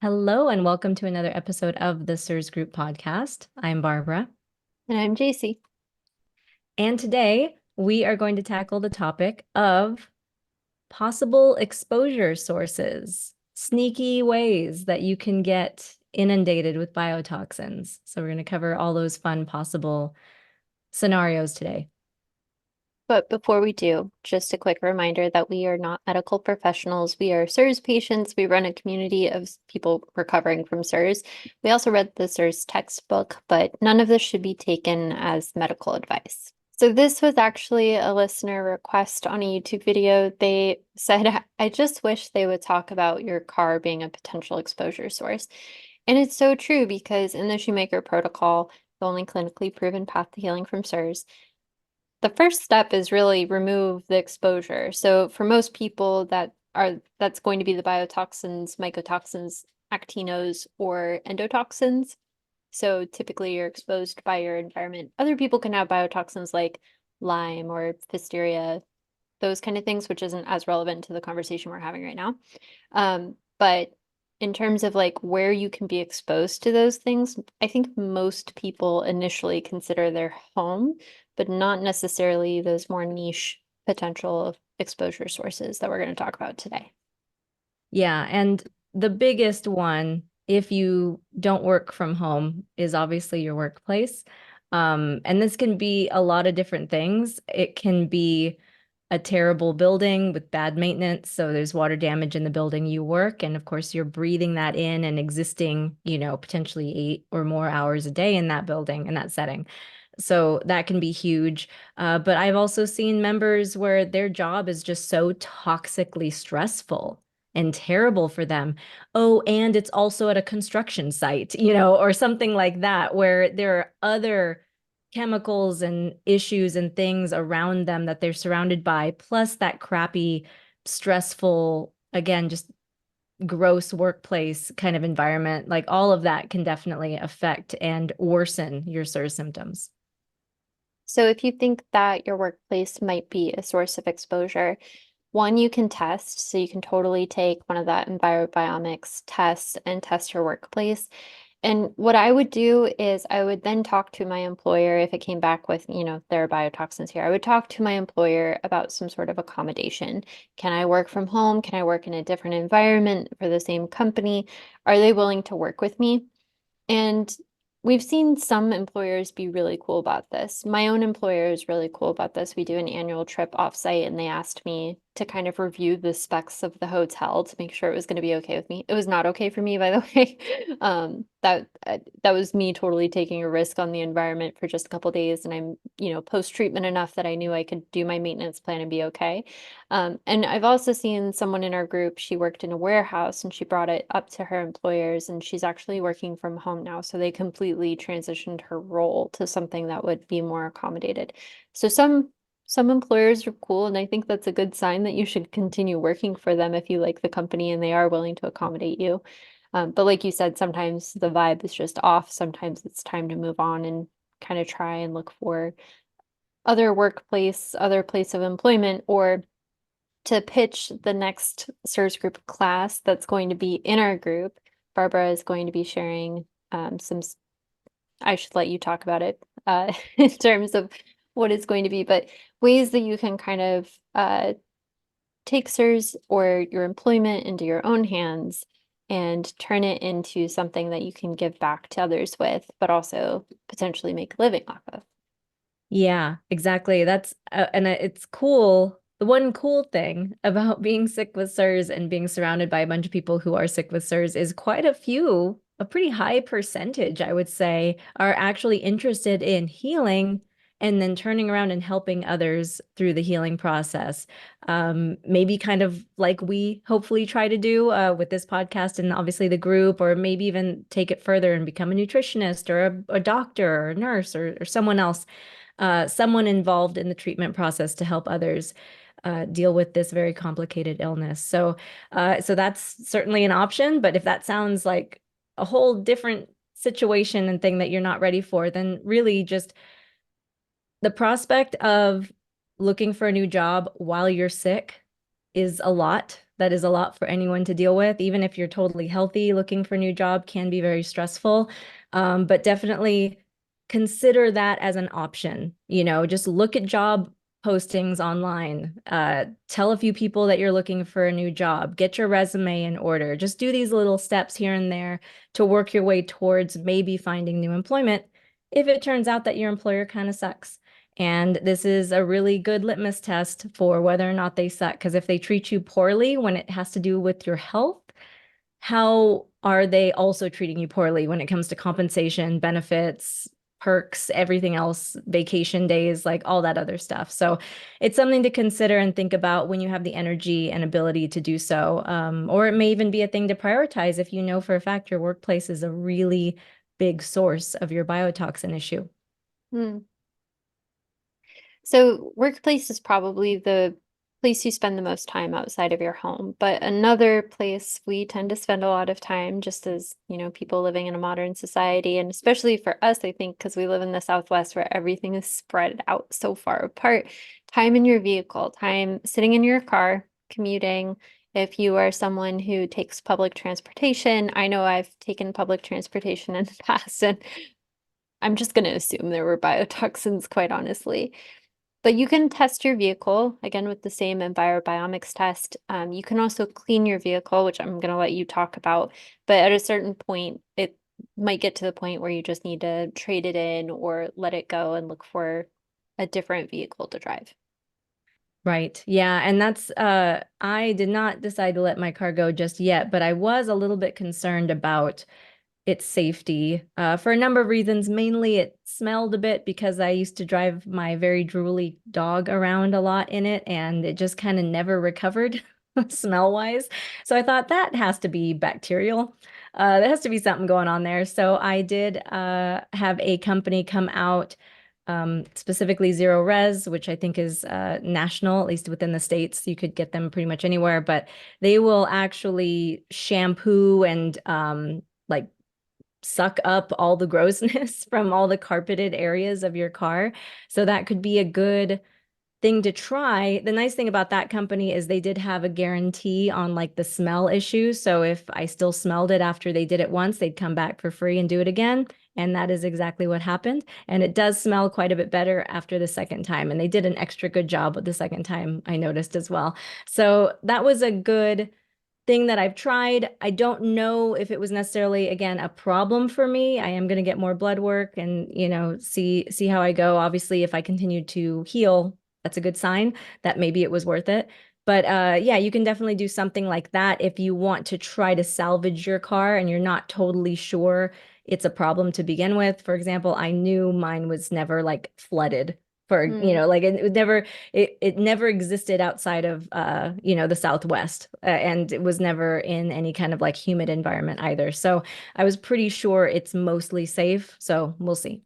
Hello, and welcome to another episode of the CIRS Group podcast. I'm Barbara, And I'm Jacie. and today we are going to tackle the topic of possible exposure sources, sneaky ways that you can get inundated with biotoxins. So, we're going to cover all those fun possible scenarios today. But before we do, just a quick reminder that we are not medical professionals. We are CIRS patients. We run a community of people recovering from CIRS. We also read the CIRS textbook, but none of this should be taken as medical advice. So this was actually a listener request on a YouTube video. They said, I just wish they would talk about your car being a potential exposure source. And it's so true because in the Shoemaker Protocol, the only clinically proven path to healing from CIRS, the first step is really remove the exposure. So for most people that's going to be the biotoxins, mycotoxins, actinos, or endotoxins. So typically you're exposed by your environment. Other people can have biotoxins like Lyme or Listeria, those kind of things, which isn't as relevant to the conversation we're having right now. But in terms of like where you can be exposed to those things, I think most people initially consider their home, but not necessarily those more niche potential exposure sources that we're going to talk about today. Yeah, and the biggest one, if you don't work from home, is obviously your workplace. And this can be a lot of different things. It can be a terrible building with bad maintenance. So there's water damage in the building you work. And of course, you're breathing that in and existing, potentially 8 or more hours a day in that building, in that setting. So that can be huge. But I've also seen members where their job is just so toxically stressful and terrible for them. Oh, and it's also at a construction site, or something like that, where there are other chemicals and issues and things around them that they're surrounded by, plus that crappy, stressful, again, just gross workplace kind of environment. Like all of that can definitely affect and worsen your SIRS symptoms. So if you think that your workplace might be a source of exposure, one, you can test. So you can totally take one of that envirobiomics tests and test your workplace. And what I would do is I would then talk to my employer if it came back with, there are biotoxins here. I would talk to my employer about some sort of accommodation. Can I work from home? Can I work in a different environment for the same company? Are they willing to work with me? And we've seen some employers be really cool about this. My own employer is really cool about this. We do an annual trip offsite, and they asked me to kind of review the specs of the hotel to make sure it was going to be okay with me. It was not okay for me, by the way. That was me totally taking a risk on the environment for just a couple days, and I'm, post-treatment enough that I knew I could do my maintenance plan and be okay. And I've also seen someone in our group, she worked in a warehouse and she brought it up to her employers, and she's actually working from home now. So they completely transitioned her role to something that would be more accommodated. So some employers are cool, and I think that's a good sign that you should continue working for them if you like the company and they are willing to accommodate you. But like you said, sometimes the vibe is just off. Sometimes it's time to move on and kind of try and look for other place of employment, or to pitch the next CIRS group class that's going to be in our group. Barbara is going to be sharing I should let you talk about it in terms of what it's going to be, but ways that you can kind of take CIRS or your employment into your own hands and turn it into something that you can give back to others with, but also potentially make a living off of. Yeah, exactly. And it's cool. The one cool thing about being sick with SIRS and being surrounded by a bunch of people who are sick with SIRS is quite a pretty high percentage, I would say, are actually interested in healing and then turning around and helping others through the healing process. Maybe kind of like we hopefully try to do with this podcast and obviously the group, or maybe even take it further and become a nutritionist or a doctor or a nurse or someone else, someone involved in the treatment process to help others deal with this very complicated illness. So that's certainly an option. But if that sounds like a whole different situation and thing that you're not ready for, then really just the prospect of looking for a new job while you're sick is a lot. That is a lot for anyone to deal with. Even if you're totally healthy, looking for a new job can be very stressful. But definitely consider that as an option. Just look at job postings online. Tell a few people that you're looking for a new job. Get your resume in order. Just do these little steps here and there to work your way towards maybe finding new employment if it turns out that your employer kind of sucks. And this is a really good litmus test for whether or not they suck. Because if they treat you poorly when it has to do with your health, how are they also treating you poorly when it comes to compensation, benefits, perks, everything else, vacation days, like all that other stuff? So it's something to consider and think about when you have the energy and ability to do so. Or it may even be a thing to prioritize if you know for a fact your workplace is a really big source of your biotoxin issue. Hmm. So workplace is probably the place you spend the most time outside of your home. But another place we tend to spend a lot of time, just as, people living in a modern society, and especially for us, I think, because we live in the Southwest where everything is spread out so far apart, time in your vehicle, time sitting in your car, commuting. If you are someone who takes public transportation, I know I've taken public transportation in the past, and I'm just going to assume there were biotoxins, quite honestly. But you can test your vehicle again with the same EnviroBiomics test. You can also clean your vehicle, which I'm going to let you talk about. But at a certain point, it might get to the point where you just need to trade it in or let it go and look for a different vehicle to drive. Right. Yeah. And I did not decide to let my car go just yet, but I was a little bit concerned about its safety for a number of reasons. Mainly, it smelled a bit because I used to drive my very drooly dog around a lot in it, and it just kind of never recovered smell-wise. So I thought that has to be bacterial. There has to be something going on there. So I did have a company come out, specifically Zero Res, which I think is national, at least within the States. You could get them pretty much anywhere, but they will actually shampoo and like suck up all the grossness from all the carpeted areas of your car. So that could be a good thing to try. The nice thing about that company is they did have a guarantee on like the smell issue. So if I still smelled it after they did it once, they'd come back for free and do it again. And that is exactly what happened. And it does smell quite a bit better after the second time. And they did an extra good job with the second time, I noticed as well. So that was a good thing that I've tried. I don't know if it was necessarily, again, a problem for me. I am going to get more blood work and, see how I go. Obviously, if I continue to heal, that's a good sign that maybe it was worth it. But yeah, you can definitely do something like that if you want to try to salvage your car and you're not totally sure it's a problem to begin with. For example, I knew mine was never like flooded for, Hmm. like it never existed outside of the Southwest, and it was never in any kind of like humid environment either. So I was pretty sure it's mostly safe. So we'll see.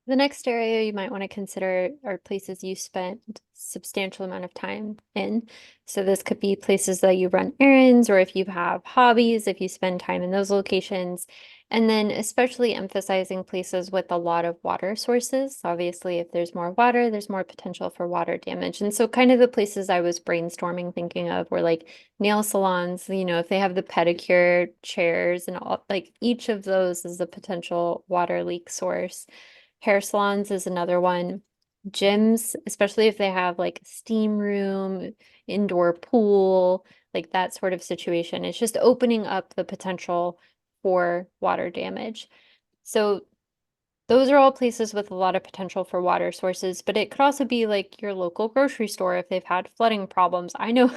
The next area you might want to consider are places you spend substantial amount of time in. So this could be places that you run errands, or if you have hobbies, if you spend time in those locations. And then especially emphasizing places with a lot of water sources. Obviously, if there's more water, there's more potential for water damage. And so kind of the places I was brainstorming thinking of were like nail salons, if they have the pedicure chairs and all, like each of those is a potential water leak source. Hair salons is another one. Gyms, especially if they have like a steam room, indoor pool, like that sort of situation. It's just opening up the potential for water damage. So those are all places with a lot of potential for water sources, but it could also be like your local grocery store if they've had flooding problems. I know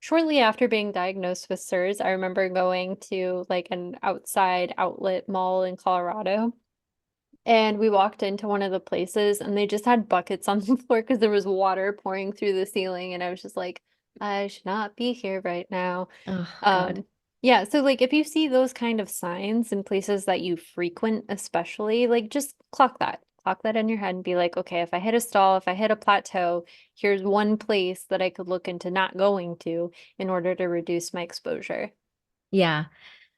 shortly after being diagnosed with CIRS, I remember going to like an outside outlet mall in Colorado. And we walked into one of the places and they just had buckets on the floor because there was water pouring through the ceiling. And I was just like, I should not be here right now. Oh God. Um, yeah, so like if you see those kind of signs in places that you frequent, especially, like just clock that. Clock that in your head and be like, okay, if I hit a stall, if I hit a plateau, here's one place that I could look into not going to in order to reduce my exposure. Yeah.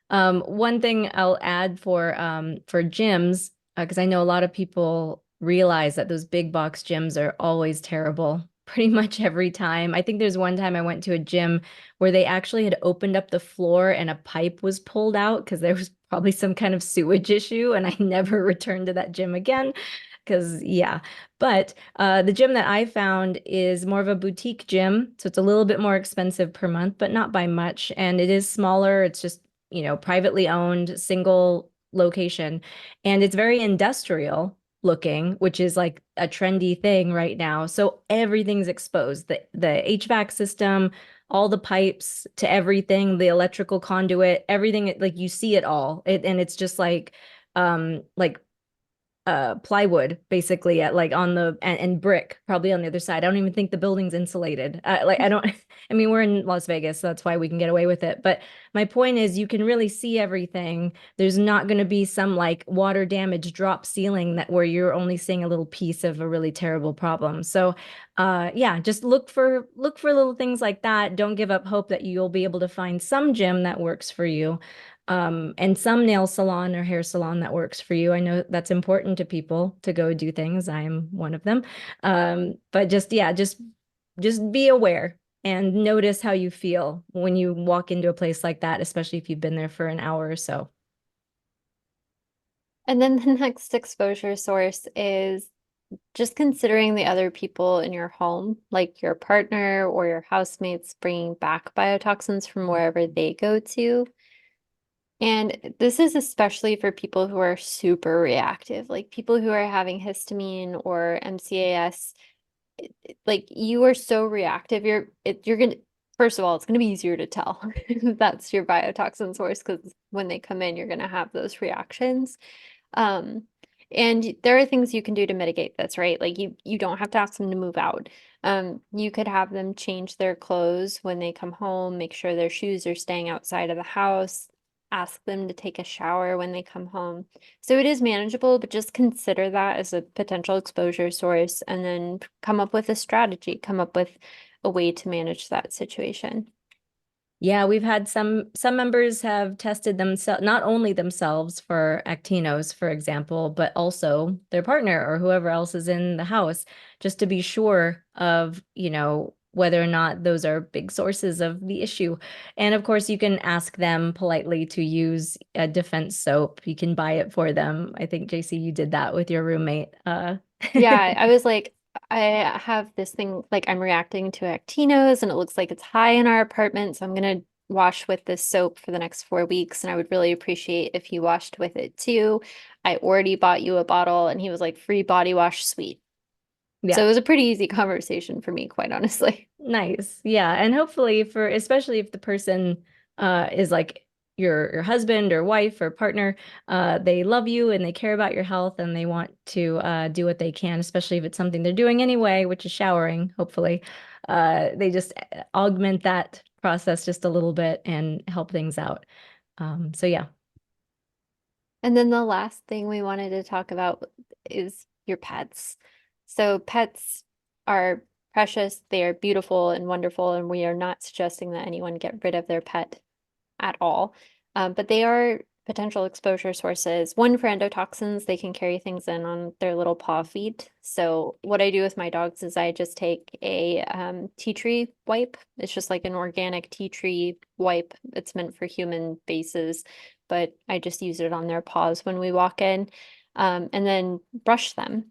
One thing I'll add for gyms, because I know a lot of people realize that those big box gyms are always terrible pretty much every time. I think there's one time I went to a gym where they actually had opened up the floor and a pipe was pulled out because there was probably some kind of sewage issue, and I never returned to that gym again. Because, yeah. But the gym that I found is more of a boutique gym. So it's a little bit more expensive per month, but not by much. And it is smaller. It's just, privately owned, single location. And it's very industrial looking, which is like a trendy thing right now. So everything's exposed. The HVAC system, all the pipes to everything, the electrical conduit, everything, like you see it all. And it's just like plywood basically at like on the and brick probably on the other side. I don't even think the building's insulated. Like I don't I mean we're in Las Vegas, so that's why we can get away with it. But my point is you can really see everything. There's not going to be some like water damage drop ceiling that where you're only seeing a little piece of a really terrible problem. So yeah, just look for little things like that. Don't give up hope that you'll be able to find some gym that works for you, and some nail salon or hair salon that works for you. I know that's important to people to go do things. I'm one of them. But just, yeah, just be aware and notice how you feel when you walk into a place like that, especially if you've been there for an hour or so. And then the next exposure source is just considering the other people in your home, like your partner or your housemates bringing back biotoxins from wherever they go to. And this is especially for people who are super reactive, like people who are having histamine or MCAS. Like you are so reactive, you're gonna first of all, it's gonna be easier to tell if that's your biotoxin source because when they come in, you're gonna have those reactions. Um, and there are things you can do to mitigate this, right? Like you don't have to ask them to move out. You could have them change their clothes when they come home, make sure their shoes are staying outside of the house, ask them to take a shower when they come home. So it is manageable, but just consider that as a potential exposure source and then come up with a strategy, come up with a way to manage that situation. Yeah, we've had some members have tested themselves, not only themselves for actinos, for example, but also their partner or whoever else is in the house, just to be sure of, whether or not those are big sources of the issue. And of course, you can ask them politely to use a defense soap. You can buy it for them. I think, Jacie, you did that with your roommate. Yeah, I was like, I have this thing, like I'm reacting to actinos and it looks like it's high in our apartment. So I'm gonna wash with this soap for the next 4 weeks. And I would really appreciate if you washed with it too. I already bought you a bottle and he was like, free body wash, sweet. So Yeah. it was a pretty easy conversation for me, quite honestly. Nice. Yeah. And hopefully for especially if the person is like your husband or wife or partner, they love you and they care about your health and they want to do what they can, especially if it's something they're doing anyway, which is showering, hopefully. They just augment that process just a little bit and help things out. So yeah. And then the last thing we wanted to talk about is your pets. So pets are precious, they are beautiful and wonderful, and we are not suggesting that anyone get rid of their pet at all. But they are potential exposure sources. One, for endotoxins, they can carry things in on their little paw feet. So what I do with my dogs is I just take a tea tree wipe. It's just like an organic tea tree wipe. It's meant for human bases, but I just use it on their paws when we walk in, and then brush them.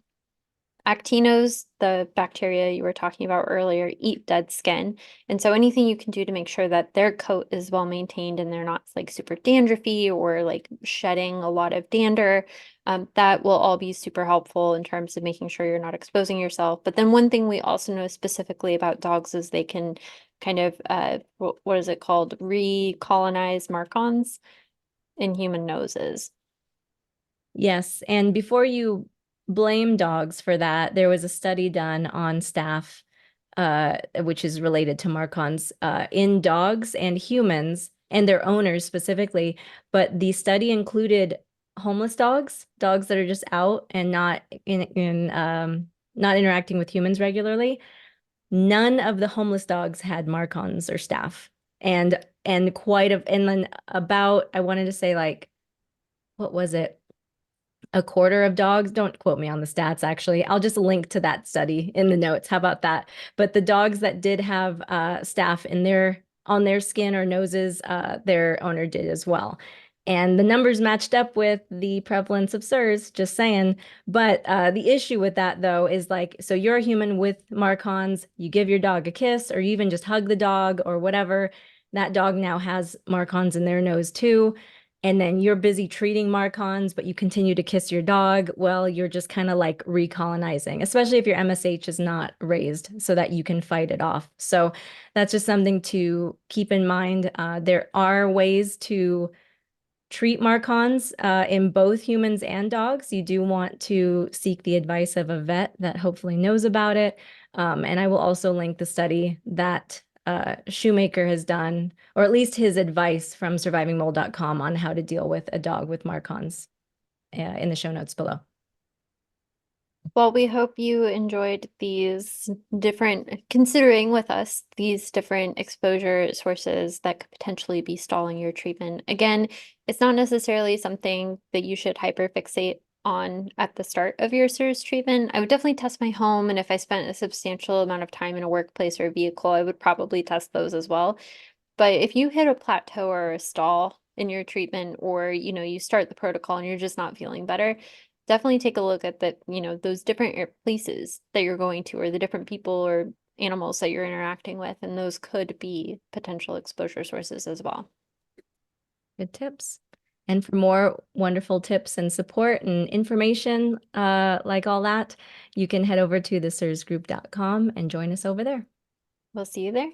Actinos, the bacteria you were talking about earlier, eat dead skin. And so anything you can do to make sure that their coat is well maintained and they're not like super dandruffy or like shedding a lot of dander, that will all be super helpful in terms of making sure you're not exposing yourself. But then one thing we also know specifically about dogs is they can kind of, what is it called? Recolonize mark-ons in human noses. Yes, and before you blame dogs for that, there was a study done on staph, which is related to Marcons, in dogs and humans and their owners specifically. But the study included homeless dogs, dogs that are just out and not interacting with humans regularly. None of the homeless dogs had Marcons or staph, and then about I wanted to say like what was it? a quarter of dogs, don't quote me on the stats actually. I'll just link to that study in the notes. How about that? But the dogs that did have staph in their on their skin or noses, their owner did as well. And the numbers matched up with the prevalence of CIRS, just saying. But the issue with that, though, is like, so you're a human with Marcons, you give your dog a kiss, or you even just hug the dog or whatever. That dog now has Marcons in their nose too, and then you're busy treating Marcons, but you continue to kiss your dog, well, you're just kind of like recolonizing, especially if your MSH is not raised so that you can fight it off. So that's just something to keep in mind. There are ways to treat Marcons in both humans and dogs. You do want to seek the advice of a vet that hopefully knows about it. And I will also link the study that Shoemaker has done, or at least his advice from survivingmold.com on how to deal with a dog with Marcons in the show notes below. Well, we hope you enjoyed these different, considering with us, these different exposure sources that could potentially be stalling your treatment. Again, it's not necessarily something that you should hyperfixate on at the start of your CIRS treatment. I would definitely test my home, and if I spent a substantial amount of time in a workplace or a vehicle, I would probably test those as well. But if you hit a plateau or a stall in your treatment, or you start the protocol and you're just not feeling better, definitely take a look at those different places that you're going to, or the different people or animals that you're interacting with, and those could be potential exposure sources as well. Good tips. And for more wonderful tips and support and information like all that, you can head over to the cirsgroup.com and join us over there. We'll see you there.